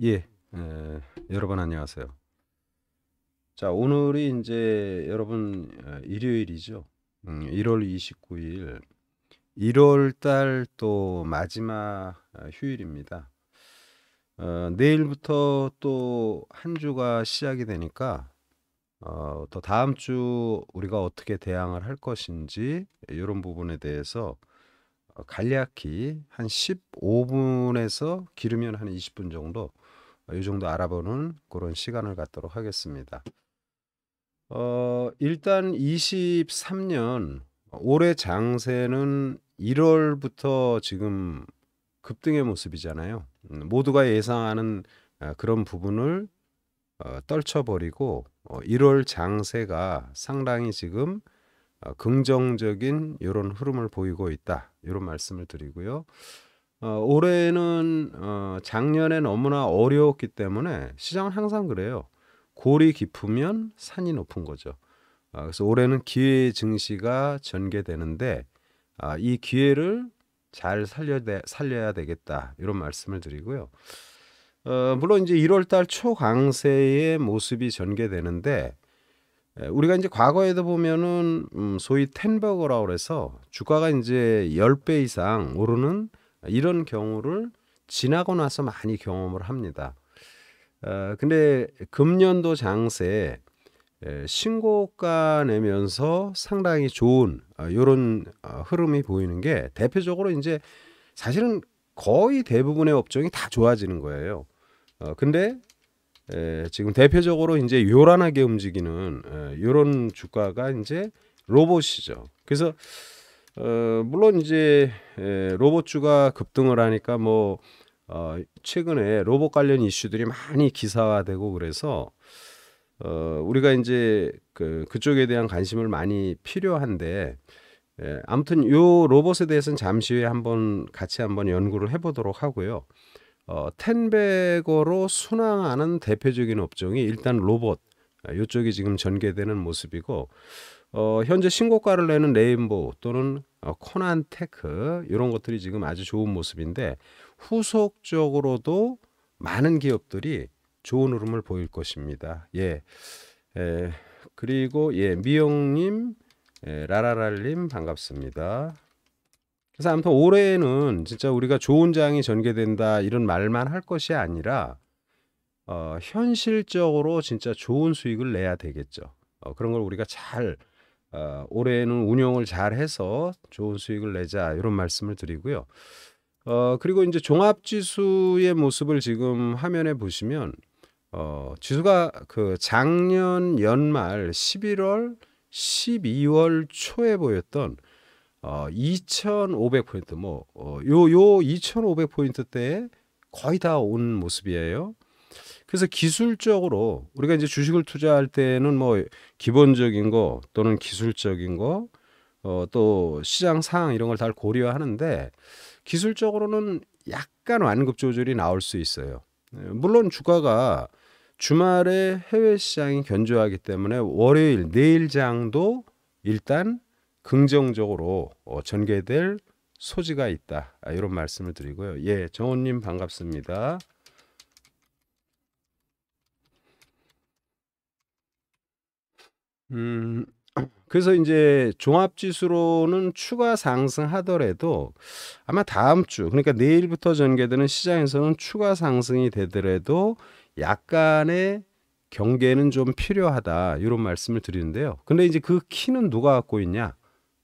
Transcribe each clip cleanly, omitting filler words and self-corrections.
예, 여러분 안녕하세요. 자, 오늘이 이제 여러분 일요일이죠. 1월 29일, 1월 달 또 마지막 휴일입니다. 내일부터 또 한 주가 시작이 되니까 또 다음 주 우리가 어떻게 대항을 할 것인지 이런 부분에 대해서 간략히 한 15분에서 길으면 한 20분 정도 이 정도 알아보는 그런 시간을 갖도록 하겠습니다. 일단 23년 올해 장세는 1월부터 지금 급등의 모습이잖아요. 모두가 예상하는 그런 부분을 떨쳐버리고 1월 장세가 상당히 지금 긍정적인 이런 흐름을 보이고 있다. 이런 말씀을 드리고요. 올해는 작년에 너무나 어려웠기 때문에 시장은 항상 그래요. 골이 깊으면 산이 높은 거죠. 그래서 올해는 기회 증시가 전개되는데 이 기회를 잘 살려야 되겠다. 이런 말씀을 드리고요. 물론 이제 1월 달 초강세의 모습이 전개되는데 우리가 이제 과거에도 보면은 소위 텐버거라고 그래서 주가가 이제 10배 이상 오르는 이런 경우를 지나고 나서 많이 경험을 합니다. 근데 금년도 장세 신고가 내면서 상당히 좋은 이런 흐름이 보이는 게 대표적으로 이제 사실은 거의 대부분의 업종이 다 좋아지는 거예요. 근데 지금 대표적으로 이제 요란하게 움직이는 이런 주가가 이제 로봇이죠. 그래서 물론 이제 로봇주가 급등을 하니까 뭐 최근에 로봇 관련 이슈들이 많이 기사화되고 그래서 우리가 이제 그쪽에 대한 관심을 많이 필요한데 아무튼 요 로봇에 대해서는 잠시 후에 같이 한번 연구를 해보도록 하고요. 텐베거로 순항하는 대표적인 업종이 일단 로봇 이쪽이 지금 전개되는 모습이고 현재 신고가를 내는 레인보우 또는 코난테크 이런 것들이 지금 아주 좋은 모습인데 후속적으로도 많은 기업들이 좋은 흐름을 보일 것입니다. 예. 그리고 미영님, 라라랄님 반갑습니다. 그래서 아무튼 올해는 진짜 우리가 좋은 장이 전개된다 이런 말만 할 것이 아니라 현실적으로 진짜 좋은 수익을 내야 되겠죠. 그런 걸 우리가 잘 올해는 운용을 잘 해서 좋은 수익을 내자 이런 말씀을 드리고요. 그리고 이제 종합지수의 모습을 지금 화면에 보시면 지수가 그 작년 연말 11월, 12월 초에 보였던 2,500포인트 요 2,500포인트대에 거의 다 온 모습이에요. 그래서 기술적으로 우리가 이제 주식을 투자할 때는 뭐 기본적인 거 또는 기술적인 거 또 시장 상황 이런 걸 다 고려하는데 기술적으로는 약간 완급 조절이 나올 수 있어요. 물론 주가가 주말에 해외 시장이 견조하기 때문에 월요일 내일 장도 일단 긍정적으로 전개될 소지가 있다. 이런 말씀을 드리고요. 예, 정원님 반갑습니다. 그래서 이제 종합지수로는 추가 상승하더라도 아마 다음 주, 그러니까 내일부터 전개되는 시장에서는 추가 상승이 되더라도 약간의 경계는 좀 필요하다. 이런 말씀을 드리는데요. 근데 이제 그 키는 누가 갖고 있냐?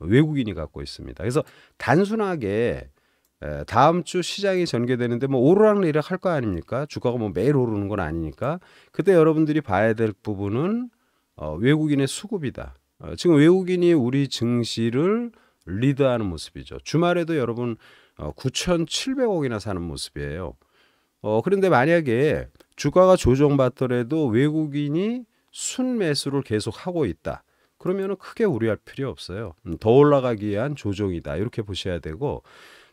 외국인이 갖고 있습니다. 그래서 단순하게 다음 주 시장이 전개되는데 뭐 오르락내리락 할 거 아닙니까? 주가가 뭐 매일 오르는 건 아니니까. 그때 여러분들이 봐야 될 부분은 외국인의 수급이다. 지금 외국인이 우리 증시를 리드하는 모습이죠. 주말에도 여러분 9,700억이나 사는 모습이에요. 그런데 만약에 주가가 조정받더라도 외국인이 순매수를 계속 하고 있다. 그러면 크게 우려할 필요 없어요. 더 올라가기 위한 조정이다. 이렇게 보셔야 되고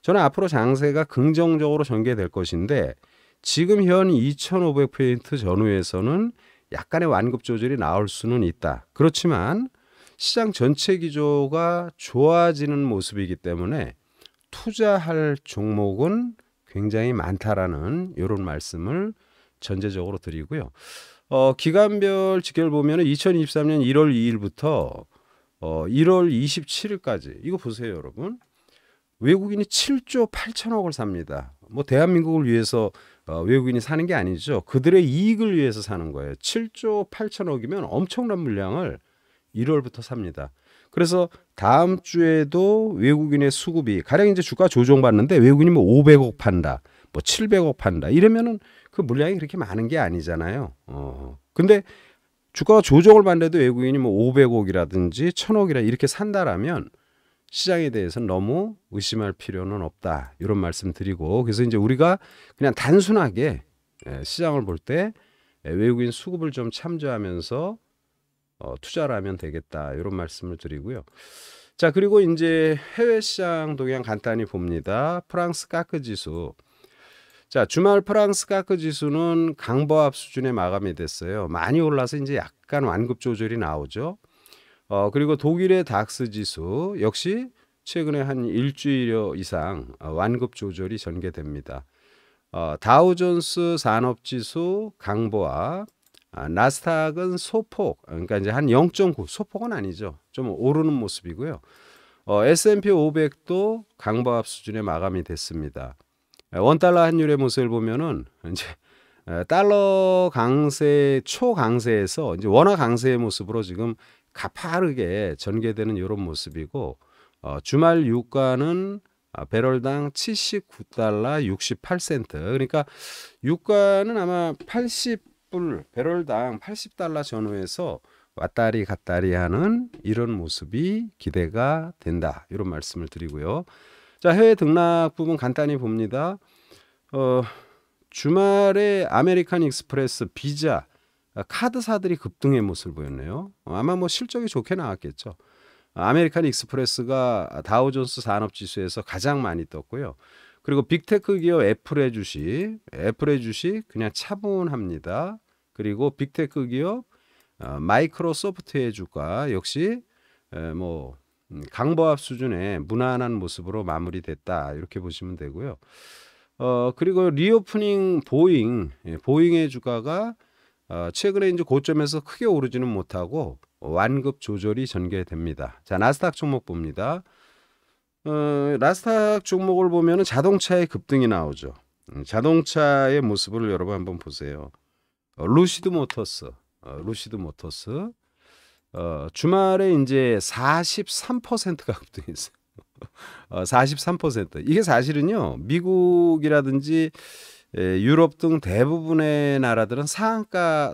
저는 앞으로 장세가 긍정적으로 전개될 것인데 지금 현 2,500포인트 전후에서는 약간의 완급 조절이 나올 수는 있다. 그렇지만 시장 전체 기조가 좋아지는 모습이기 때문에 투자할 종목은 굉장히 많다라는 이런 말씀을 전제적으로 드리고요. 기간별 직결 보면은 2023년 1월 2일부터 1월 27일까지 이거 보세요, 여러분. 외국인이 7조 8천억을 삽니다. 뭐 대한민국을 위해서 외국인이 사는 게 아니죠. 그들의 이익을 위해서 사는 거예요. 7조 8천억이면 엄청난 물량을 1월부터 삽니다. 그래서 다음 주에도 외국인의 수급이 가령 이제 주가 조정받는데 외국인이 뭐 500억 판다, 뭐 700억 판다 이러면은 그 물량이 그렇게 많은 게 아니잖아요. 근데 주가가 조정을 받는데도 외국인이 뭐 500억이라든지 1000억이라 이렇게 산다라면 시장에 대해서는 너무 의심할 필요는 없다. 이런 말씀 드리고, 그래서 이제 우리가 그냥 단순하게 시장을 볼 때 외국인 수급을 좀 참조하면서 투자를 하면 되겠다. 이런 말씀을 드리고요. 자, 그리고 이제 해외 시장 동향 간단히 봅니다. 프랑스 카크 지수. 자, 주말 프랑스 카크 지수는 강보합 수준에 마감이 됐어요. 많이 올라서 이제 약간 완급 조절이 나오죠. 그리고 독일의 닥스 지수 역시 최근에 한 일주일여 이상 완급 조절이 전개됩니다. 다우존스 산업지수 강보합, 나스닥은 소폭, 그러니까 이제 한 0.9, 소폭은 아니죠. 좀 오르는 모습이고요. S&P 500도 강보합 수준에 마감이 됐습니다. 원달러 환율의 모습을 보면은 이제 달러 강세 초강세에서 이제 원화 강세의 모습으로 지금 가파르게 전개되는 이런 모습이고, 주말 유가는 배럴당 79달러 68센트. 그러니까 유가는 아마 80불 배럴당 80달러 전후에서 왔다리 갔다리 하는 이런 모습이 기대가 된다. 이런 말씀을 드리고요. 자, 해외 등락 부분 간단히 봅니다. 주말에 아메리칸 익스프레스, 비자, 카드사들이 급등의 모습을 보였네요. 아마 뭐 실적이 좋게 나왔겠죠. 아메리칸 익스프레스가 다우존스 산업지수에서 가장 많이 떴고요. 그리고 빅테크 기업 애플의 주식 그냥 차분합니다. 그리고 빅테크 기업 마이크로소프트의 주가 역시 뭐 강보합 수준의 무난한 모습으로 마무리됐다. 이렇게 보시면 되고요. 그리고 리오프닝 보잉의 주가가 최근에 이제 고점에서 크게 오르지는 못하고 완급 조절이 전개됩니다. 자, 나스닥 종목 봅니다. 나스닥 종목을 보면은 자동차의 급등이 나오죠. 자동차의 모습을 여러분 한번 보세요. 루시드 모터스 주말에 이제 43%가 급등했어요. 43%. 이게 사실은요, 미국이라든지 유럽 등 대부분의 나라들은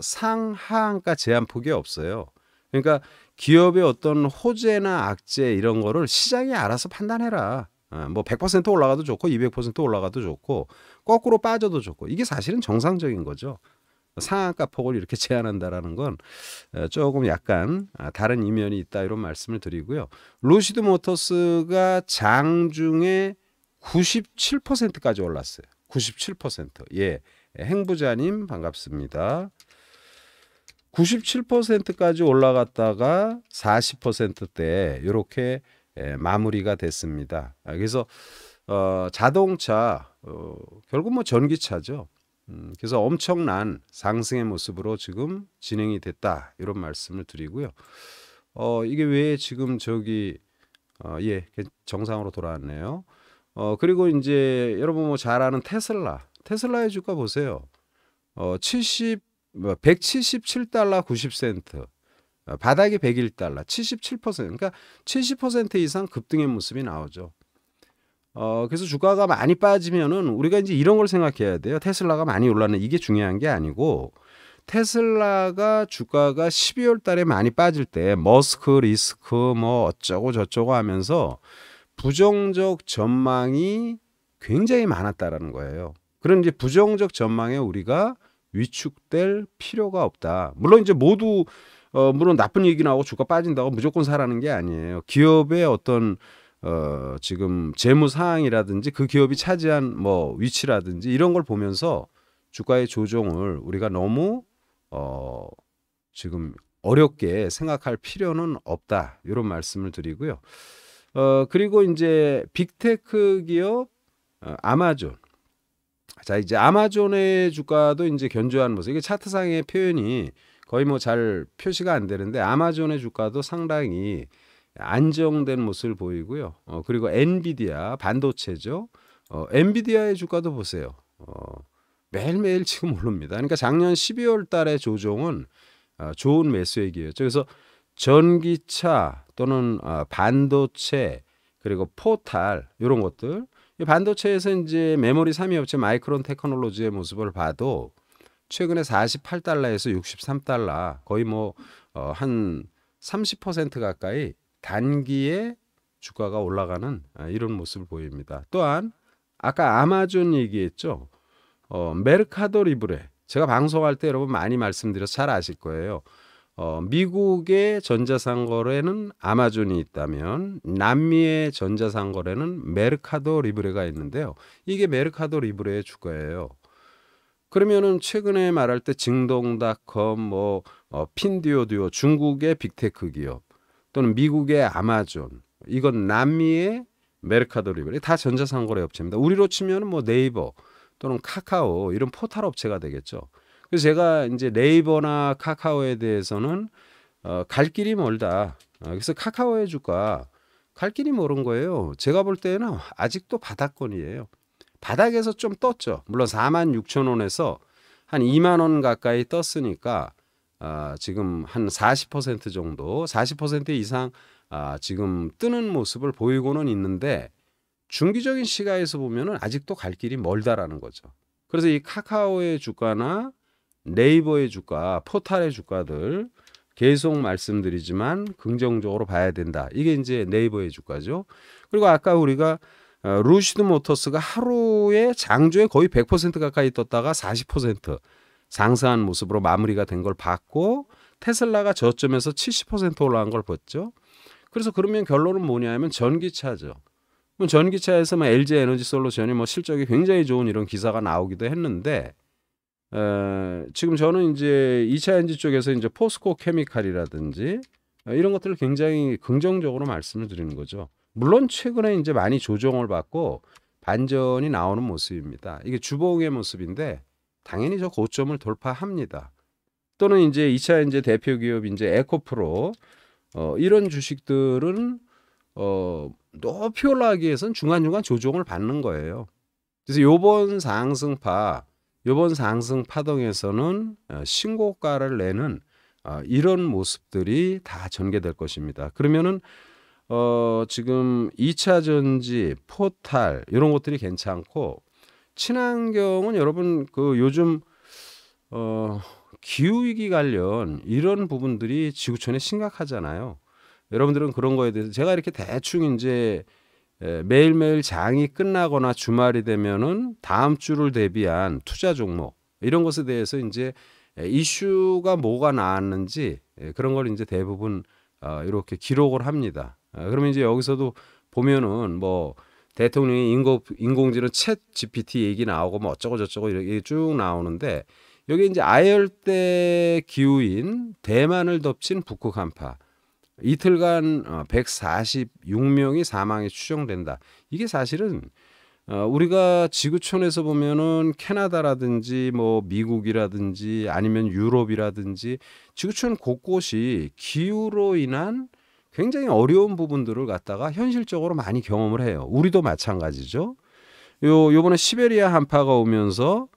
상하한가 제한폭이 없어요. 그러니까 기업의 어떤 호재나 악재 이런 거를 시장이 알아서 판단해라. 뭐 100% 올라가도 좋고 200% 올라가도 좋고 거꾸로 빠져도 좋고, 이게 사실은 정상적인 거죠. 상한가 폭을 이렇게 제한한다라는 건 조금 약간 다른 이면이 있다, 이런 말씀을 드리고요. 루시드 모터스가 장중에 97%까지 올랐어요. 97%. 예, 행부자님 반갑습니다. 97%까지 올라갔다가 40%대 이렇게 마무리가 됐습니다. 그래서 자동차 결국 뭐 전기차죠. 그래서 엄청난 상승의 모습으로 지금 진행이 됐다, 이런 말씀을 드리고요. 이게 왜 지금 예, 정상으로 돌아왔네요. 그리고 이제 여러분 뭐 잘 아는 테슬라의 주가 보세요. 177달러 90센트, 바닥이 101달러, 77%, 그러니까 70% 이상 급등의 모습이 나오죠. 그래서 주가가 많이 빠지면은 우리가 이제 이런 걸 생각해야 돼요. 테슬라가 많이 올랐네, 이게 중요한 게 아니고, 테슬라가 주가가 12월 달에 많이 빠질 때 머스크 리스크 뭐 어쩌고 저쩌고 하면서 부정적 전망이 굉장히 많았다라는 거예요. 그런 이제 부정적 전망에 우리가 위축될 필요가 없다. 물론 이제 모두 물론 나쁜 얘기 나오고 주가 빠진다고 무조건 사라는 게 아니에요. 기업의 어떤 지금 재무 상황이라든지 그 기업이 차지한 뭐 위치라든지 이런 걸 보면서 주가의 조정을 우리가 너무 지금 어렵게 생각할 필요는 없다, 이런 말씀을 드리고요. 그리고 이제 빅테크 기업 아마존 자, 이제 아마존의 주가도 이제 견조한 모습. 이게 차트상의 표현이 거의 뭐 잘 표시가 안 되는데 아마존의 주가도 상당히 안정된 모습을 보이고요. 그리고 엔비디아 반도체죠. 엔비디아의 주가도 보세요. 매일매일 지금 오릅니다. 그러니까 작년 12월 달의 조정은 좋은 매수액이었죠. 그래서 전기차 또는 반도체 그리고 포탈 이런 것들, 이 반도체에서 이제 메모리 3위 업체 마이크론 테크놀로지의 모습을 봐도 최근에 48달러에서 63달러, 거의 뭐 한 30% 가까이 단기에 주가가 올라가는 이런 모습을 보입니다. 또한 아까 아마존 얘기했죠. 메르카도 리브레, 제가 방송할 때 여러분 많이 말씀드려서 잘 아실 거예요. 미국의 전자상거래는 아마존이 있다면 남미의 전자상거래는 메르카도 리브레가 있는데요. 이게 메르카도 리브레의 주가예요. 그러면은 최근에 말할 때 징동닷컴, 핀듀오듀오, 중국의 빅테크 기업 또는 미국의 아마존, 이건 남미의 메르카도 리브레, 다 전자상거래 업체입니다. 우리로 치면은 뭐 네이버 또는 카카오 이런 포털 업체가 되겠죠. 그래서 제가 이제 네이버나 카카오에 대해서는 갈 길이 멀다. 그래서 카카오의 주가 갈 길이 멀은 거예요. 제가 볼 때는 아직도 바닥권이에요. 바닥에서 좀 떴죠. 물론 46,000원에서 한 2만 원 가까이 떴으니까 지금 한 40% 정도, 40% 이상 지금 뜨는 모습을 보이고는 있는데 중기적인 시가에서 보면은 아직도 갈 길이 멀다라는 거죠. 그래서 이 카카오의 주가나 네이버의 주가, 포탈의 주가들 계속 말씀드리지만 긍정적으로 봐야 된다. 이게 이제 네이버의 주가죠. 그리고 아까 우리가 루시드 모터스가 하루에 장중에 거의 100% 가까이 떴다가 40% 상승한 모습으로 마무리가 된 걸 봤고, 테슬라가 저점에서 70% 올라간 걸 봤죠. 그래서 그러면 결론은 뭐냐면 전기차죠. 전기차에서 LG 에너지 솔루션이 실적이 굉장히 좋은 이런 기사가 나오기도 했는데, 지금 저는 이제 2차 엔진 쪽에서 이제 포스코 케미칼이라든지 이런 것들을 굉장히 긍정적으로 말씀을 드리는 거죠. 물론 최근에 이제 많이 조정을 받고 반전이 나오는 모습입니다. 이게 주봉의 모습인데 당연히 저 고점을 돌파합니다. 또는 이제 2차 이제 대표 기업 이제 에코프로 이런 주식들은 높이 올라가기 위해서는 중간중간 조정을 받는 거예요. 그래서 요번 상승 파동에서는 신고가를 내는 이런 모습들이 다 전개될 것입니다. 그러면은 지금 2차 전지, 포탈 이런 것들이 괜찮고, 친환경은 여러분 그 요즘 기후위기 관련 이런 부분들이 지구촌에 심각하잖아요. 여러분들은 그런 거에 대해서 제가 이렇게 대충 이제 매일매일 장이 끝나거나 주말이 되면은 다음 주를 대비한 투자 종목 이런 것에 대해서 이제 이슈가 뭐가 나왔는지 그런 걸 이제 대부분 이렇게 기록을 합니다. 그러면 이제 여기서도 보면은 대통령이 인공지능 챗 GPT 얘기 나오고 어쩌고 저쩌고 이렇게 쭉 나오는데, 여기 이제 아열대 기후인 대만을 덮친 북극 한파, 이틀간 146명이 사망이 추정된다. 이게 사실은 우리가 지구촌에서 보면은 캐나다라든지 미국이라든지 아니면 유럽이라든지 지구촌 곳곳이 기후로 인한 굉장히 어려운 부분들을 갖다가 현실적으로 많이 경험을 해요. 우리도 마찬가지죠. 요번에 시베리아 한파가 오면서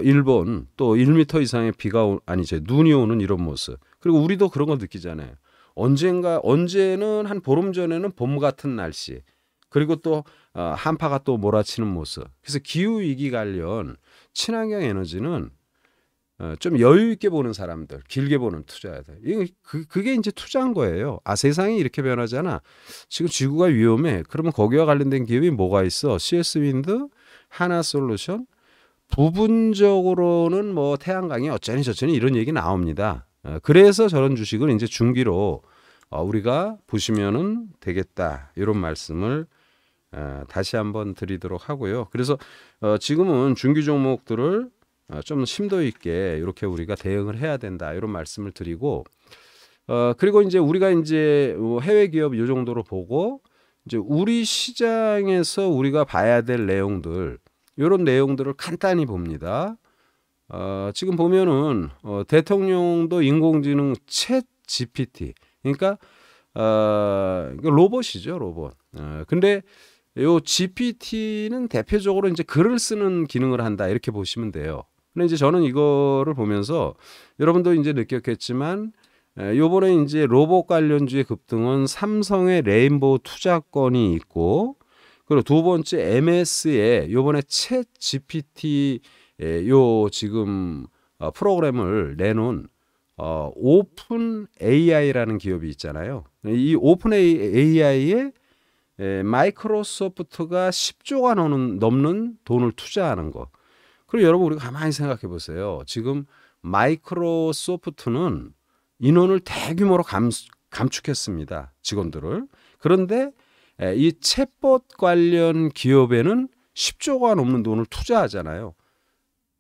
일본 또 1m 이상의 눈이 오는 이런 모습. 그리고 우리도 그런 거 느끼잖아요. 언제는 한 보름 전에는 봄 같은 날씨, 그리고 또 한파가 또 몰아치는 모습. 그래서 기후 위기 관련 친환경 에너지는 좀 여유 있게 보는 사람들, 길게 보는 투자야 돼. 그게 이제 투자한 거예요. 세상이 이렇게 변하잖아. 지금 지구가 위험해. 그러면 거기와 관련된 기업이 뭐가 있어? CS 윈드, 하나솔루션, 부분적으로는 태양광이 어쩌니 저쩌니 이런 얘기 나옵니다. 그래서 저런 주식을 이제 중기로 우리가 보시면은 되겠다, 이런 말씀을 다시 한번 드리도록 하고요. 그래서 지금은 중기 종목들을 좀 심도 있게 이렇게 우리가 대응을 해야 된다, 이런 말씀을 드리고, 그리고 이제 우리가 이제 해외 기업 이 정도로 보고, 이제 우리 시장에서 우리가 봐야 될 내용들, 이런 내용들을 간단히 봅니다. 지금 보면은 대통령도 인공지능 챗 GPT, 그러니까 로봇이죠, 로봇. 근데 요 GPT는 대표적으로 이제 글을 쓰는 기능을 한다 이렇게 보시면 돼요. 근데 이제 저는 이거를 보면서 여러분도 이제 느꼈겠지만 요번에 이제 로봇 관련주의 급등은 삼성의 레인보우 투자권이 있고, 그리고 두 번째 MS에 요번에 챗 GPT 요 지금 프로그램을 내놓은 오픈 AI라는 기업이 있잖아요. 이 오픈 AI에 마이크로소프트가 10조가 넘는 돈을 투자하는 거. 그리고 여러분 우리가 가만히 생각해 보세요. 지금 마이크로소프트는 인원을 대규모로 감축했습니다. 직원들을. 그런데 이 챗봇 관련 기업에는 10조가 넘는 돈을 투자하잖아요.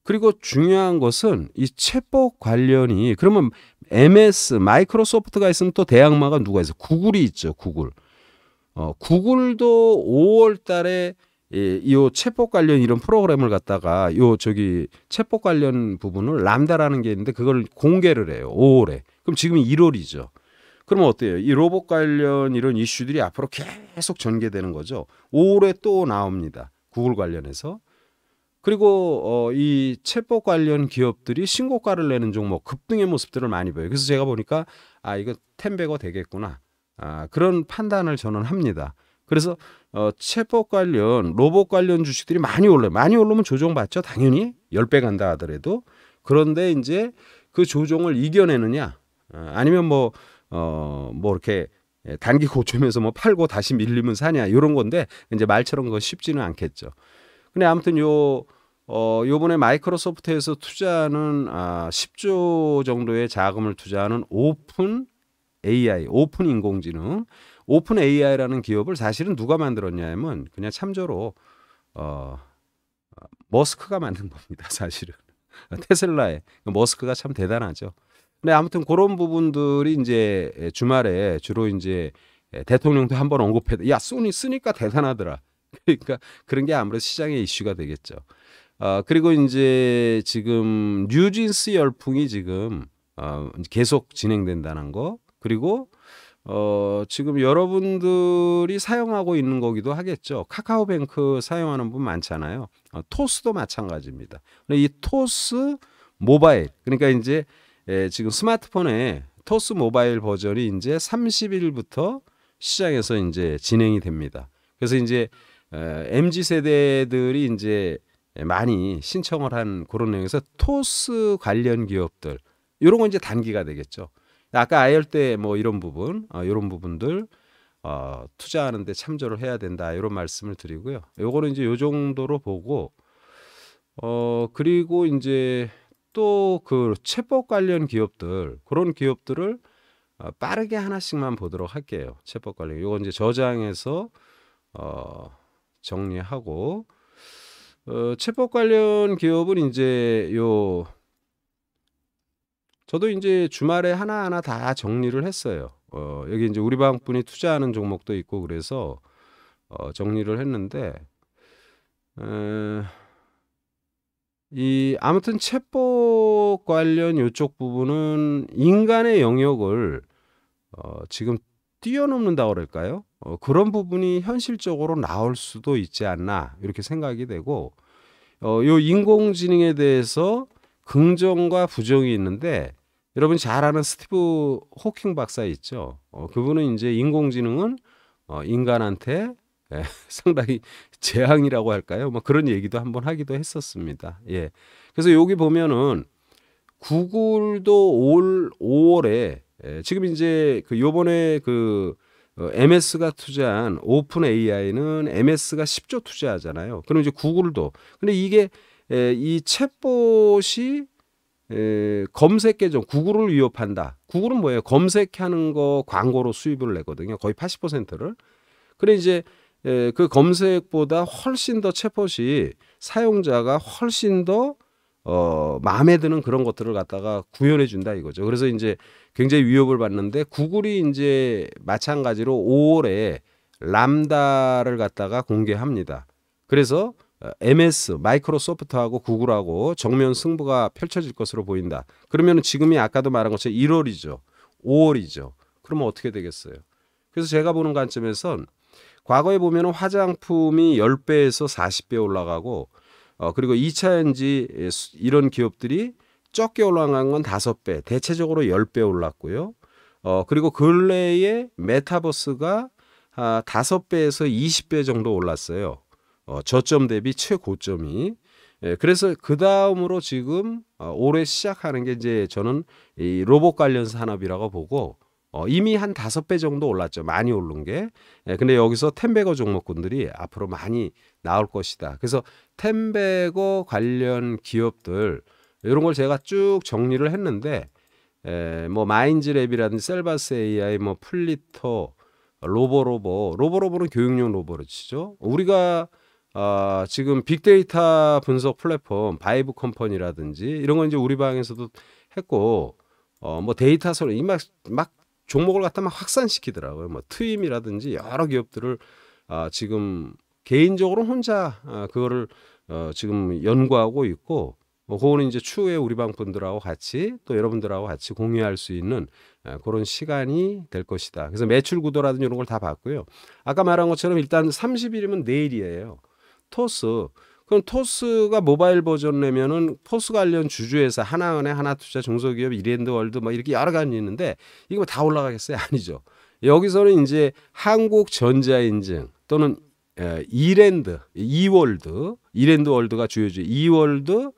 그리고 중요한 것은 이 챗봇 관련이, 그러면 MS 마이크로소프트가 있으면 또 대항마가 누가 있어요? 구글이 있죠. 구글. 구글도 5월 달에 이 챗봇 관련 이런 프로그램을 갖다가 챗봇 관련 부분을 람다라는 게 있는데 그걸 공개를 해요. 5월에. 그럼 지금이 1월이죠. 그러면 어때요? 이 로봇 관련 이런 이슈들이 앞으로 계속 전개되는 거죠. 5월에 또 나옵니다. 구글 관련해서. 그리고 이 챗봇 관련 기업들이 신고가를 내는 종목 급등의 모습들을 많이 보여요. 그래서 제가 보니까 이거 텐베거 되겠구나. 그런 판단을 저는 합니다. 그래서 챗봇 관련 로봇 관련 주식들이 많이 올라요. 많이 오르면 조정받죠. 당연히 10배 간다 하더라도. 그런데 이제 그 조정을 이겨내느냐, 아니면 뭐 이렇게 단기 고점에서 뭐 팔고 다시 밀리면 사냐 이런 건데, 이제 말처럼 그거 쉽지는 않겠죠. 근데 아무튼 요번에 마이크로소프트에서 투자하는 10조 정도의 자금을 투자하는 오픈 AI, 오픈 인공지능, 오픈 AI라는 기업을 사실은 누가 만들었냐면 그냥 참조로 머스크가 만든 겁니다. 사실은 테슬라의 머스크가 참 대단하죠. 근데 아무튼 그런 부분들이 이제 주말에 주로 이제 대통령도 한번 언급해도 야 쓰니까 대단하더라. 그러니까 그런 게 아무래도 시장의 이슈가 되겠죠. 그리고 이제 지금 뉴진스 열풍이 지금 계속 진행된다는 거, 그리고 지금 여러분들이 사용하고 있는 거기도 하겠죠. 카카오뱅크 사용하는 분 많잖아요. 토스도 마찬가지입니다. 이 토스 모바일, 그러니까 이제 지금 스마트폰에 토스 모바일 버전이 이제 30일부터 시장에서 이제 진행이 됩니다. 그래서 이제 MZ 세대들이 이제 많이 신청을 한 그런 내용에서 토스 관련 기업들 이런 건 이제 단기가 되겠죠. 아까 아이얼 때 뭐 이런 부분들 투자하는데 참조를 해야 된다 이런 말씀을 드리고요. 요거는 이제 요 정도로 보고 그리고 이제 또 그 챗봇 관련 기업들, 그런 기업들을 빠르게 하나씩만 보도록 할게요. 챗봇 관련 요거 이제 저장해서 정리하고, 챗봇 관련 기업은 이제 저도 이제 주말에 하나하나 다 정리를 했어요. 여기 이제 우리 방분이 투자하는 종목도 있고 그래서 정리를 했는데, 아무튼 챗봇 관련 이쪽 부분은 인간의 영역을 지금 뛰어넘는다고 그럴까요? 그런 부분이 현실적으로 나올 수도 있지 않나 이렇게 생각이 되고, 요 인공지능에 대해서 긍정과 부정이 있는데, 여러분 잘 아는 스티브 호킹 박사 있죠. 그분은 이제 인공지능은 인간한테 상당히 재앙이라고 할까요? 뭐 그런 얘기도 한번 하기도 했었습니다. 예. 그래서 여기 보면은 구글도 올 5월에 지금 이제 그 요번에 MS가 투자한 오픈 AI는 MS가 10조 투자하잖아요. 그럼 이제 구글도, 근데 이게 이 챗봇이 검색 계정 구글을 위협한다. 구글은 뭐예요? 검색하는 거 광고로 수입을 내거든요. 거의 80%를. 그래 이제 그 검색보다 훨씬 더 챗봇이 사용자가 훨씬 더 마음에 드는 그런 것들을 갖다가 구현해 준다 이거죠. 그래서 이제 굉장히 위협을 받는데, 구글이 이제 마찬가지로 5월에 람다를 갖다가 공개합니다. 그래서 MS 마이크로소프트하고 구글하고 정면 승부가 펼쳐질 것으로 보인다. 그러면 지금이 아까도 말한 것처럼 1월이죠. 5월이죠. 그러면 어떻게 되겠어요? 그래서 제가 보는 관점에선 과거에 보면 화장품이 10배에서 40배 올라가고 그리고 2차 전지 이런 기업들이 적게 올라간 건 5배, 대체적으로 10배 올랐고요. 그리고 근래에 메타버스가 5배에서 20배 정도 올랐어요. 저점 대비 최고점이. 그래서 그 다음으로 지금 올해 시작하는 게 이제 저는 이 로봇 관련 산업이라고 보고 이미 한 5배 정도 올랐죠. 많이 오른 게. 근데 여기서 텐베거 종목군들이 앞으로 많이 나올 것이다. 그래서 텐베거 관련 기업들 이런 걸 제가 쭉 정리를 했는데 뭐 마인즈랩이라든지 셀바스 AI, 뭐 플리터, 로보로보는 교육용 로봇이죠. 우리가 지금 빅데이터 분석 플랫폼 바이브 컴퍼니라든지 이런 건 이제 우리 방에서도 했고 뭐 데이터 소리 막 종목을 갖다 막 확산시키더라고요. 뭐 트임이라든지 여러 기업들을 지금 개인적으로 혼자 그거를 지금 연구하고 있고 그거는 이제 추후에 우리 방 분들하고 같이 또 여러분들하고 같이 공유할 수 있는 그런 시간이 될 것이다. 그래서 매출 구도라든지 이런 걸 다 봤고요. 아까 말한 것처럼 일단 30일이면 내일이에요. 토스. 그럼 토스가 모바일 버전 내면은 토스 관련 주주회사 하나은행, 하나투자, 중소기업, 이랜드월드 뭐 이렇게 여러 가지 있는데 이거 뭐 다 올라가겠어요? 아니죠. 여기서는 이제 한국전자인증 또는 이랜드월드가 주요주 이월드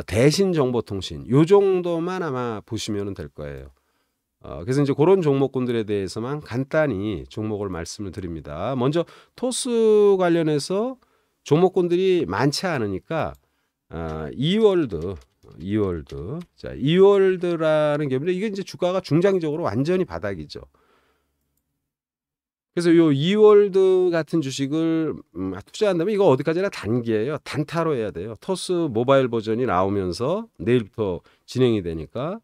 대신정보통신 요 정도만 아마 보시면 될 거예요. 그래서 이제 그런 종목군들에 대해서만 간단히 종목을 말씀을 드립니다. 먼저 토스 관련해서 종목군들이 많지 않으니까 이월드 자 이월드라는 기업인데 이게 이제 주가가 중장기적으로 완전히 바닥이죠. 그래서 요 이월드 같은 주식을 투자한다면 이거 어디까지나 단기예요. 단타로 해야 돼요. 토스 모바일 버전이 나오면서 내일부터 진행이 되니까.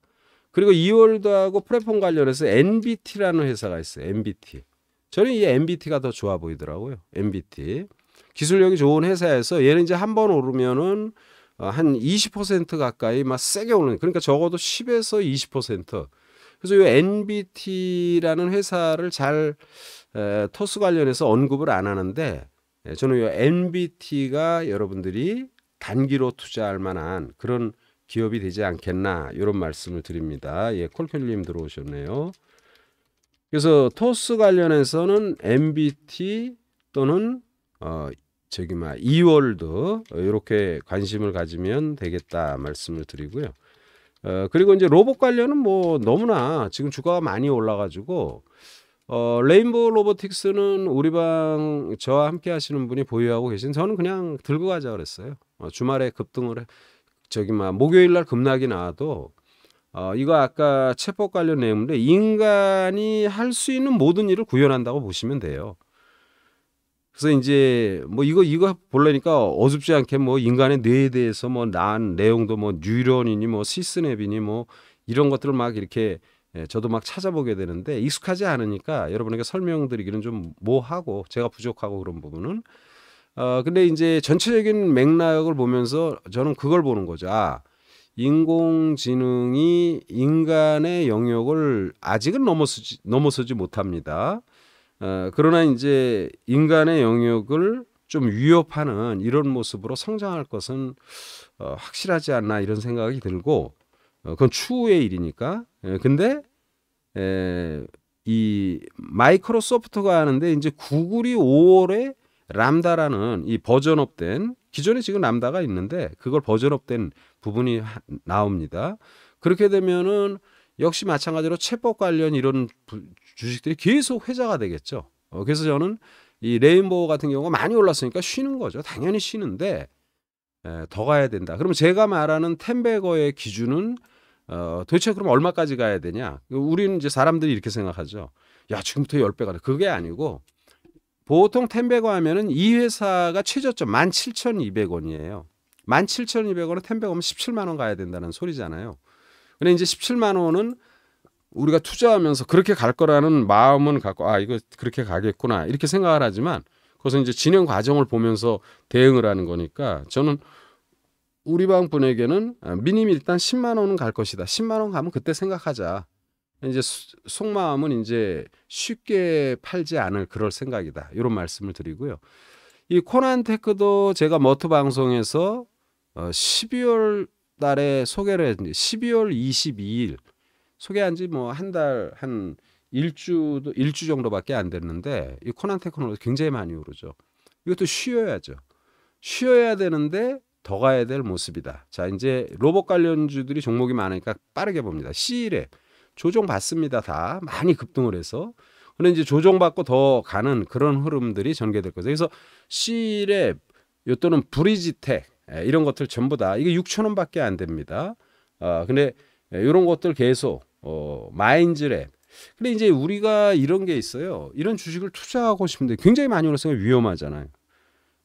그리고 이월드하고 플랫폼 관련해서 NBT라는 회사가 있어요. NBT. 저는 이 NBT가 더 좋아 보이더라고요. NBT. 기술력이 좋은 회사에서 얘는 이제 한 번 오르면은 한 20% 가까이 막 세게 오르는. 그러니까 적어도 10에서 20%. 그래서 이 NBT라는 회사를 잘 토스 관련해서 언급을 안 하는데 저는 이 NBT가 여러분들이 단기로 투자할 만한 그런 기업이 되지 않겠나 이런 말씀을 드립니다. 예, 콜켈님 들어오셨네요. 그래서 토스 관련해서는 NBT 또는 이월드 이렇게 관심을 가지면 되겠다 말씀을 드리고요. 그리고 이제 로봇 관련은 뭐 너무나 지금 주가가 많이 올라가지고 레인보우 로보틱스는 우리 방 저와 함께 하시는 분이 보유하고 계신 저는 그냥 들고 가자 그랬어요. 주말에 급등을 목요일 날 급락이 나와도 이거 아까 채법 관련 내용인데 인간이 할 수 있는 모든 일을 구현한다고 보시면 돼요. 그래서 이제 뭐 이거 보려니까 어줍지 않게 뭐 인간의 뇌에 대해서 뭐 난 내용도 뭐 뉴런이니 뭐 시스냅이니 뭐 이런 것들을 막 이렇게 저도 막 찾아보게 되는데 익숙하지 않으니까 여러분에게 설명드리기는 좀 뭐하고 제가 부족하고 그런 부분은 근데 이제 전체적인 맥락을 보면서 저는 그걸 보는 거죠. 인공지능이 인간의 영역을 아직은 넘어서지 못합니다. 그러나 이제 인간의 영역을 좀 위협하는 이런 모습으로 성장할 것은 확실하지 않나 이런 생각이 들고 그건 추후의 일이니까. 근데 이 마이크로소프트가 하는데 이제 구글이 5월에 람다라는 이 버전업된 기존에 지금 람다가 있는데 그걸 버전업된 부분이 나옵니다. 그렇게 되면은 역시 마찬가지로 채법 관련 이런 주식들이 계속 회자가 되겠죠. 그래서 저는 이 레인보우 같은 경우가 많이 올랐으니까 쉬는 거죠. 당연히 쉬는데 더 가야 된다. 그러면 제가 말하는 텐베거의 기준은 도대체 그럼 얼마까지 가야 되냐? 우리는 이제 사람들이 이렇게 생각하죠. 야, 지금부터 10배 가네. 그게 아니고 보통 텐베거 하면은 이 회사가 최저점 17,200원이에요. 17,200원은 텐베거면 17만 원 가야 된다는 소리잖아요. 근데 이제 17만 원은 우리가 투자하면서 그렇게 갈 거라는 마음은 갖고 이거 그렇게 가겠구나 이렇게 생각을 하지만 그래서 이제 진행 과정을 보면서 대응을 하는 거니까 저는 우리 방 분에게는 미니미 일단 10만 원은 갈 것이다. 10만 원 가면 그때 생각하자. 이제 속마음은 이제 쉽게 팔지 않을 그럴 생각이다. 이런 말씀을 드리고요. 이 코난테크도 제가 머트 방송에서 12월 달에 소개를 했는데 12월 22일 소개한 지 뭐 한 달 한 일주 정도밖에 안 됐는데 이 코난테크는 굉장히 많이 오르죠. 이것도 쉬어야죠. 쉬어야 되는데 더 가야 될 모습이다. 자, 이제 로봇 관련주들이 종목이 많으니까 빠르게 봅니다. C랩 조정 받습니다. 다 많이 급등을 해서. 근데 이제 조정받고 더 가는 그런 흐름들이 전개될 거죠. 그래서 C랩 또는 브리지텍 이런 것들 전부 다 이게 6천 원밖에 안 됩니다. 근데 이런 것들 계속 마인즈랩. 근데 이제 우리가 이런 게 있어요. 이런 주식을 투자하고 싶은데 굉장히 많이 올랐으니까 위험하잖아요.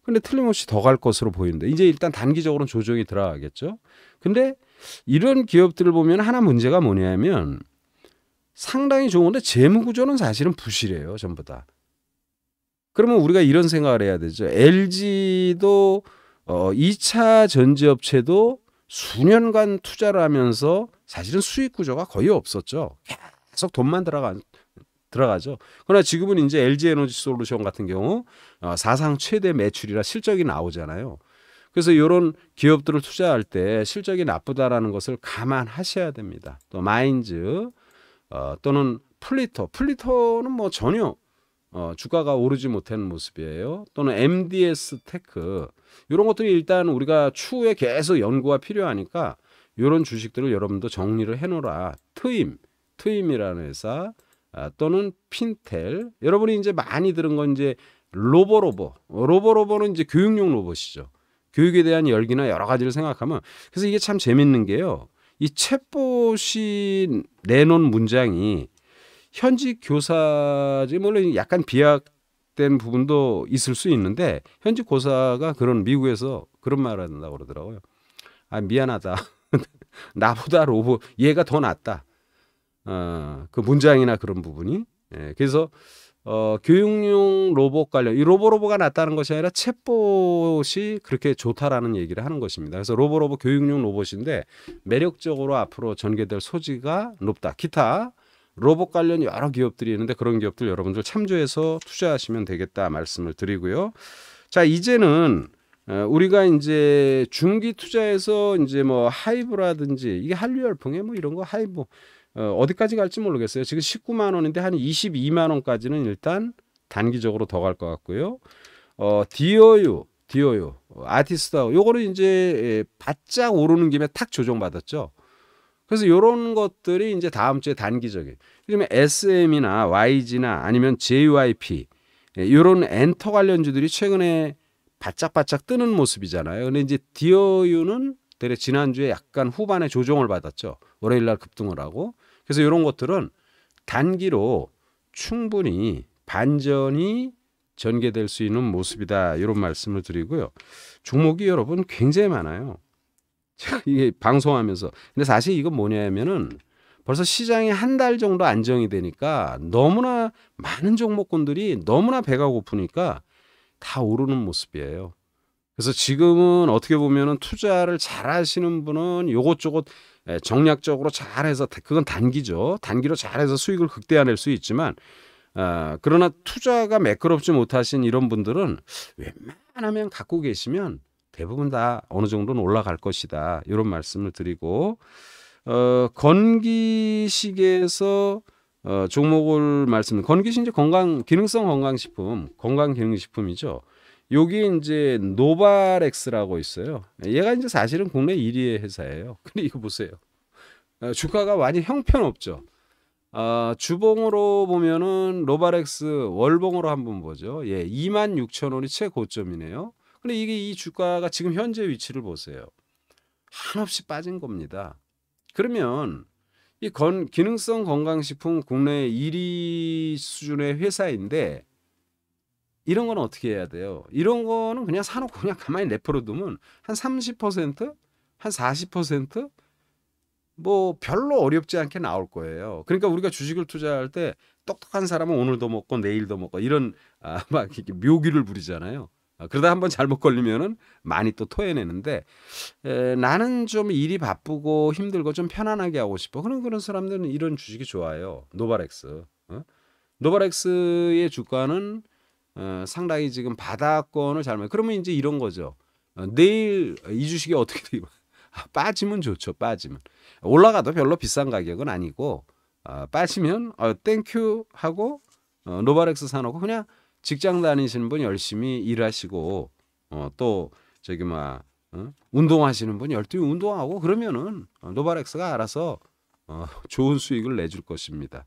근데 틀림없이 더 갈 것으로 보이는데 이제 일단 단기적으로는 조정이 들어가겠죠. 근데 이런 기업들을 보면 하나 문제가 뭐냐면 상당히 좋은데 재무 구조는 사실은 부실해요. 전부 다. 그러면 우리가 이런 생각을 해야 되죠. LG도 2차 전지업체도 수년간 투자를 하면서 사실은 수익 구조가 거의 없었죠. 계속 돈만 들어가죠. 그러나 지금은 이제 LG에너지솔루션 같은 경우 사상 최대 매출이라 실적이 나오잖아요. 그래서 이런 기업들을 투자할 때 실적이 나쁘다라는 것을 감안하셔야 됩니다. 또 마인즈 또는 플리터는 뭐 전혀 주가가 오르지 못하는 모습이에요. 또는 MDS 테크 이런 것들이 일단 우리가 추후에 계속 연구가 필요하니까 이런 주식들을 여러분도 정리를 해놓으라. 트임이라는 회사 또는 핀텔 여러분이 이제 많이 들은 건 이제 로보로보는 이제 교육용 로봇이죠. 교육에 대한 열기나 여러 가지를 생각하면 그래서 이게 참 재밌는 게요. 이 챗봇이 내놓은 문장이 현직 교사지 물론 약간 비약된 부분도 있을 수 있는데 현직 교사가 그런 미국에서 그런 말을 한다고 그러더라고요. 미안하다. 나보다 로봇 얘가 더 낫다. 그 문장이나 그런 부분이. 그래서 교육용 로봇 관련 이 로보가 낫다는 것이 아니라 챗봇이 그렇게 좋다라는 얘기를 하는 것입니다. 그래서 로보 교육용 로봇인데 매력적으로 앞으로 전개될 소지가 높다. 기타 로봇 관련 여러 기업들이 있는데 그런 기업들 여러분들 참조해서 투자하시면 되겠다 말씀을 드리고요. 자, 이제는 우리가 이제 중기 투자에서 이제 뭐 하이브라든지 이게 한류열풍에 뭐 이런 거 하이브 어디까지 갈지 모르겠어요. 지금 19만 원인데 한 22만 원까지는 일단 단기적으로 더 갈 것 같고요. 디어유 아티스트하고 요거는 이제 바짝 오르는 김에 탁 조정받았죠. 그래서 이런 것들이 이제 다음 주에 단기적인. 그러면 SM이나 YG나 아니면 JYP 이런 엔터 관련주들이 최근에 바짝바짝 뜨는 모습이잖아요. 근데 이제 디어유는 대략 지난주에 약간 후반에 조정을 받았죠. 월요일 날 급등을 하고. 그래서 이런 것들은 단기로 충분히 반전이 전개될 수 있는 모습이다. 이런 말씀을 드리고요. 종목이 여러분 굉장히 많아요. 제가 이게 방송하면서. 근데 사실 이건 뭐냐면은 벌써 시장이 한 달 정도 안정이 되니까 너무나 많은 종목군들이 너무나 배가 고프니까 다 오르는 모습이에요. 그래서 지금은 어떻게 보면은 투자를 잘 하시는 분은 요것저것 정략적으로 잘해서 그건 단기죠. 단기로 잘해서 수익을 극대화낼 수 있지만 그러나 투자가 매끄럽지 못하신 이런 분들은 웬만하면 갖고 계시면 대부분 다 어느 정도는 올라갈 것이다. 이런 말씀을 드리고 건기식에서 종목을 건기식 이제 기능성 건강기능식품이죠. 여기 이제 노바렉스라고 있어요. 얘가 이제 사실은 국내 1위의 회사예요. 근데 이거 보세요. 주가가 완전 형편없죠. 주봉으로 보면은 노바렉스 월봉으로 한번 보죠. 26,000원이 최고점이네요. 근데 이 주가가 지금 현재 위치를 보세요. 한없이 빠진 겁니다. 그러면 이 기능성 건강식품 국내 1위 수준의 회사인데 이런 건 어떻게 해야 돼요? 이런 거는 그냥 사놓고 그냥 가만히 내버려 두면 한 30%, 한 40%뭐 별로 어렵지 않게 나올 거예요. 그러니까 우리가 주식을 투자할 때 똑똑한 사람은 오늘도 먹고 내일도 먹고 이런 막 이렇게 묘기를 부리잖아요. 그러다 한번 잘못 걸리면은 많이 또 토해내는데 나는 좀 일이 바쁘고 힘들고 좀 편안하게 하고 싶어. 그런 사람들은 이런 주식이 좋아요. 노바렉스. 노바렉스의 주가는 상당히 지금 바닥권을 잘 그러면 이제 이런 거죠. 내일 이 주식이 어떻게 돼요? 빠지면 좋죠. 빠지면 올라가도 별로 비싼 가격은 아니고 빠지면 땡큐 하고 노바렉스 사놓고 그냥 직장 다니시는 분 열심히 일하시고 또 저기 막 운동하시는 분 열심히 운동하고 그러면은 노바렉스가 알아서 좋은 수익을 내줄 것입니다.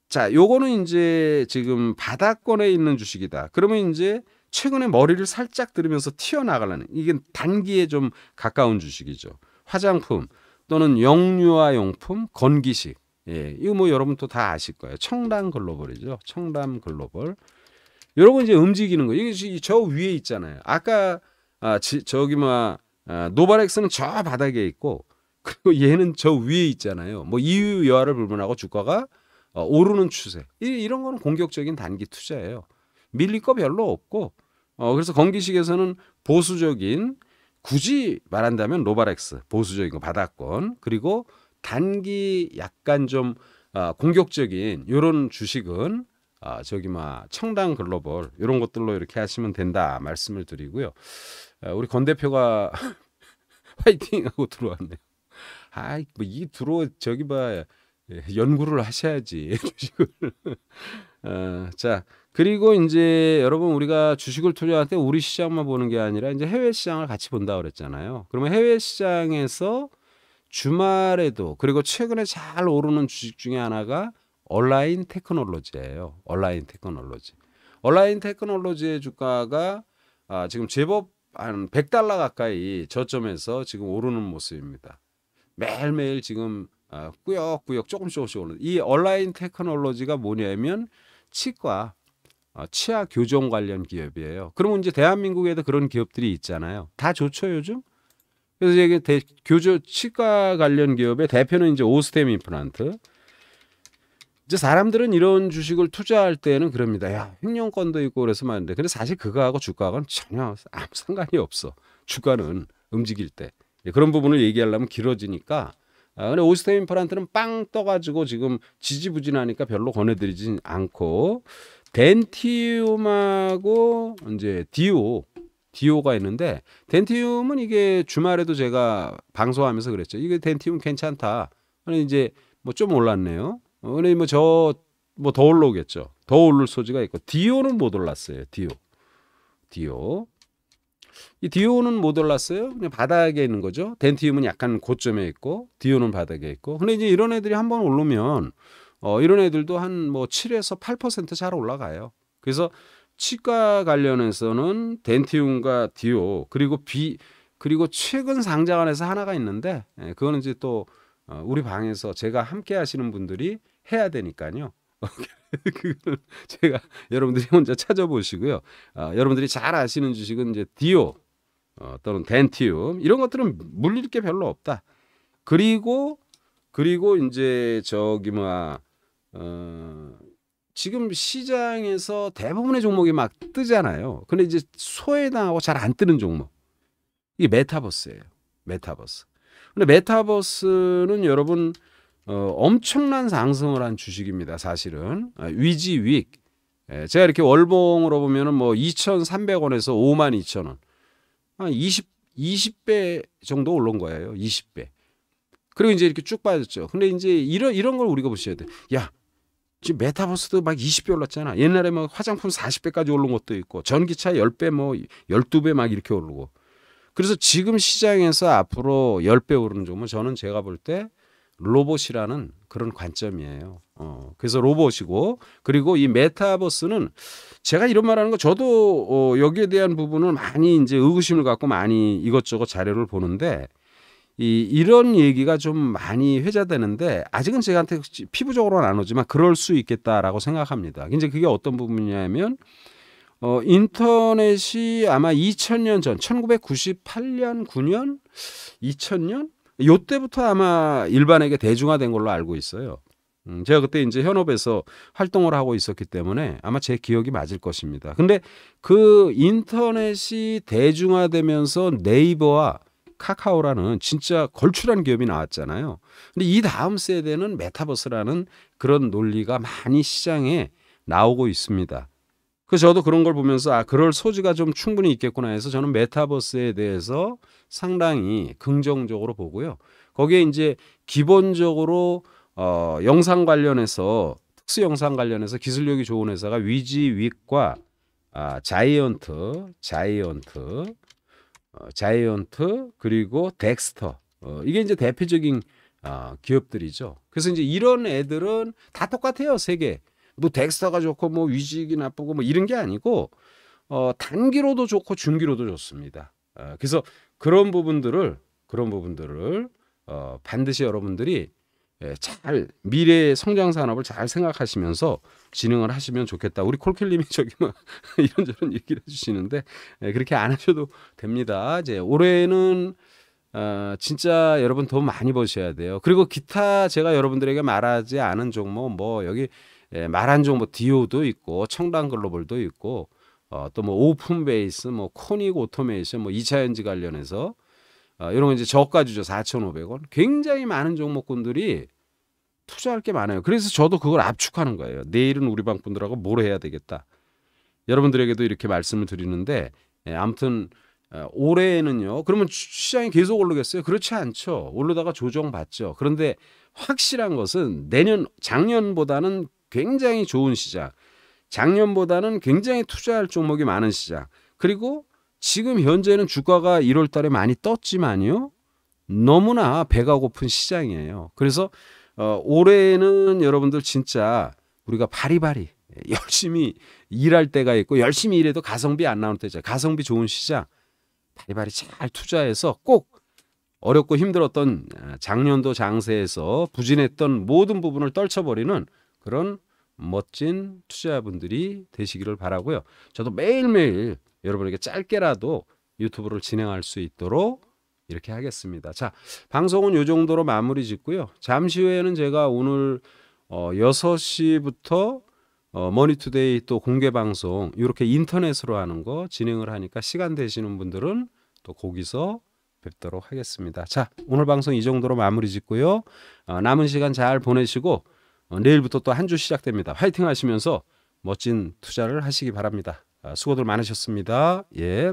자, 요거는 이제 지금 바닥권에 있는 주식이다. 그러면 이제 최근에 머리를 살짝 들으면서 튀어나가려는 이게 단기에 좀 가까운 주식이죠. 화장품 또는 영유아용품, 건기식. 예, 이거 뭐 여러분 또 다 아실 거예요. 청담 글로벌이죠. 청담 글로벌. 이런 거 이제 움직이는 거. 이게 저 위에 있잖아요. 아까 노바렉스는 저 바닥에 있고 그리고 얘는 저 위에 있잖아요. 뭐 이유 여하를 불문하고 주가가 오르는 추세. 이런 거는 공격적인 단기 투자예요. 밀릴 거 별로 없고 그래서 건기식에서는 보수적인 굳이 말한다면 노바렉스 보수적인 거 바닥권 그리고 단기 약간 좀 공격적인 이런 주식은 청담 글로벌 이런 것들로 이렇게 하시면 된다 말씀을 드리고요. 우리 권 대표가 화이팅하고 들어왔네요. 뭐이 저기 봐 연구를 하셔야지 주식을. 자 그리고 이제 여러분 우리가 주식을 투자할 때 우리 시장만 보는 게 아니라 이제 해외 시장을 같이 본다 그랬잖아요. 그러면 해외 시장에서 주말에도 그리고 최근에 잘 오르는 주식 중에 하나가 온라인 테크놀로지예요. 온라인 테크놀로지. 온라인 테크놀로지의 주가가 지금 제법 한 $100 가까이 저점에서 지금 오르는 모습입니다. 매일매일 지금 꾸역꾸역 조금씩 오르는. 이 온라인 테크놀로지가 뭐냐면 치과, 치아 교정 관련 기업이에요. 그러면 이제 대한민국에도 그런 기업들이 있잖아요. 다 좋죠 요즘? 그래서 이게 치과 관련 기업의 대표는 이제 오스템 임플란트. 이제 사람들은 이런 주식을 투자할 때는 그럽니다. 야, 횡령권도 있고 그래서 말인데. 근데 사실 그거하고 주가하고는 전혀 아무 상관이 없어. 주가는 움직일 때. 그런 부분을 얘기하려면 길어지니까. 근데 오스템 임플란트는 빵 떠가지고 지금 지지부진하니까 별로 권해드리진 않고. 덴티움하고 이제 디오가 있는데 덴티움은 이게 주말에도 제가 방송하면서 그랬죠. 이게 덴티움 괜찮다. 근데 이제 뭐 좀 올랐네요. 근데 뭐 더 올라오겠죠. 더 오를 소지가 있고 디오는 못 올랐어요. 디오. 이 디오는 못 올랐어요. 그냥 바닥에 있는 거죠. 덴티움은 약간 고점에 있고 디오는 바닥에 있고. 근데 이제 이런 애들이 한번 오르면 이런 애들도 한 뭐 7에서 8% 잘 올라가요. 그래서 치과 관련해서는 덴티움과 디오 그리고 최근 상장한 회사 하나가 있는데 그거는 이제 또 우리 방에서 제가 함께 하시는 분들이 해야 되니까요. 그거는 제가 여러분들이 혼자 찾아보시고요. 여러분들이 잘 아시는 주식은 이제 디오 또는 덴티움 이런 것들은 물릴 게 별로 없다. 그리고 이제 지금 시장에서 대부분의 종목이 막 뜨잖아요. 근데 이제 소외당하고 잘 안 뜨는 종목. 이게 메타버스예요. 메타버스. 근데 메타버스는 여러분 엄청난 상승을 한 주식입니다. 사실은 위지윅. 제가 이렇게 월봉으로 보면은 뭐 2,300원에서 52,000원. 한 20배 정도 올른 거예요. 20배. 그리고 이제 이렇게 쭉 빠졌죠. 근데 이제 이런 걸 우리가 보셔야 돼. 야, 지금 메타버스도 막 20배 올랐잖아. 옛날에 뭐 화장품 40배까지 오른 것도 있고 전기차 10배 뭐 12배 막 이렇게 오르고. 그래서 지금 시장에서 앞으로 10배 오르는 종목은 저는 제가 볼 때 로봇이라는 그런 관점이에요. 그래서 로봇이고 그리고 이 메타버스는 제가 이런 말하는 거 저도 여기에 대한 부분을 많이 이제 의구심을 갖고 많이 이것저것 자료를 보는데 이런 얘기가 좀 많이 회자되는데 아직은 제한테 피부적으로는 안 오지만 그럴 수 있겠다라고 생각합니다. 이제 그게 어떤 부분이냐면 인터넷이 아마 2000년 전 1998년 9년 2000년 요때부터 아마 일반에게 대중화된 걸로 알고 있어요. 제가 그때 이제 현업에서 활동을 하고 있었기 때문에 아마 제 기억이 맞을 것입니다. 근데 그 인터넷이 대중화되면서 네이버와 카카오라는 진짜 걸출한 기업이 나왔잖아요. 근데 이 다음 세대는 메타버스라는 그런 논리가 많이 시장에 나오고 있습니다. 그래서 저도 그런 걸 보면서 그럴 소지가 좀 충분히 있겠구나 해서 저는 메타버스에 대해서 상당히 긍정적으로 보고요. 거기에 이제 기본적으로 영상 관련해서 특수 영상 관련해서 기술력이 좋은 회사가 위지윅과 자이언트 그리고 덱스터 이게 이제 대표적인 기업들이죠. 그래서 이제 이런 애들은 다 똑같아요. 세 개. 뭐 덱스터가 좋고 뭐 위직이 나쁘고 뭐 이런 게 아니고 단기로도 좋고 중기로도 좋습니다. 그래서 그런 부분들을 반드시 여러분들이 잘 미래의 성장 산업을 잘 생각하시면서 진행을 하시면 좋겠다. 우리 콜킬님이 저기 막 이런저런 얘기를 해주시는데 그렇게 안 하셔도 됩니다. 이제 올해는 진짜 여러분 돈 많이 버셔야 돼요. 그리고 기타 제가 여러분들에게 말하지 않은 종목 뭐 여기 말한 종목 디오도 있고 청담 글로벌도 있고 또 뭐 오픈베이스 뭐 코닉 오토메이션 뭐 2차 전지 관련해서 이런 거 이제 저가주죠. 4,500원. 굉장히 많은 종목군들이 투자할 게 많아요. 그래서 저도 그걸 압축하는 거예요. 내일은 우리 방 분들하고 뭘 해야 되겠다. 여러분들에게도 이렇게 말씀을 드리는데 아무튼 올해는요. 그러면 시장이 계속 오르겠어요? 그렇지 않죠. 오르다가 조정받죠. 그런데 확실한 것은 작년보다는 굉장히 좋은 시장, 작년보다는 굉장히 투자할 종목이 많은 시장, 그리고 지금 현재는 주가가 1월 달에 많이 떴지만요. 너무나 배가 고픈 시장이에요. 그래서 올해는 여러분들 진짜 우리가 바리바리 열심히 일할 때가 있고 열심히 일해도 가성비 안 나올 때죠. 가성비 좋은 시장 바리바리 잘 투자해서 꼭 어렵고 힘들었던 작년도 장세에서 부진했던 모든 부분을 떨쳐버리는 그런 멋진 투자자분들이 되시기를 바라고요. 저도 매일매일 여러분에게 짧게라도 유튜브를 진행할 수 있도록 이렇게 하겠습니다. 자, 방송은 이 정도로 마무리 짓고요. 잠시 후에는 제가 오늘 6시부터 머니투데이 또 공개 방송 이렇게 인터넷으로 하는 거 진행을 하니까 시간 되시는 분들은 또 거기서 뵙도록 하겠습니다. 자, 오늘 방송 이 정도로 마무리 짓고요. 남은 시간 잘 보내시고 내일부터 또 한 주 시작됩니다. 화이팅 하시면서 멋진 투자를 하시기 바랍니다. 수고들 많으셨습니다. 예.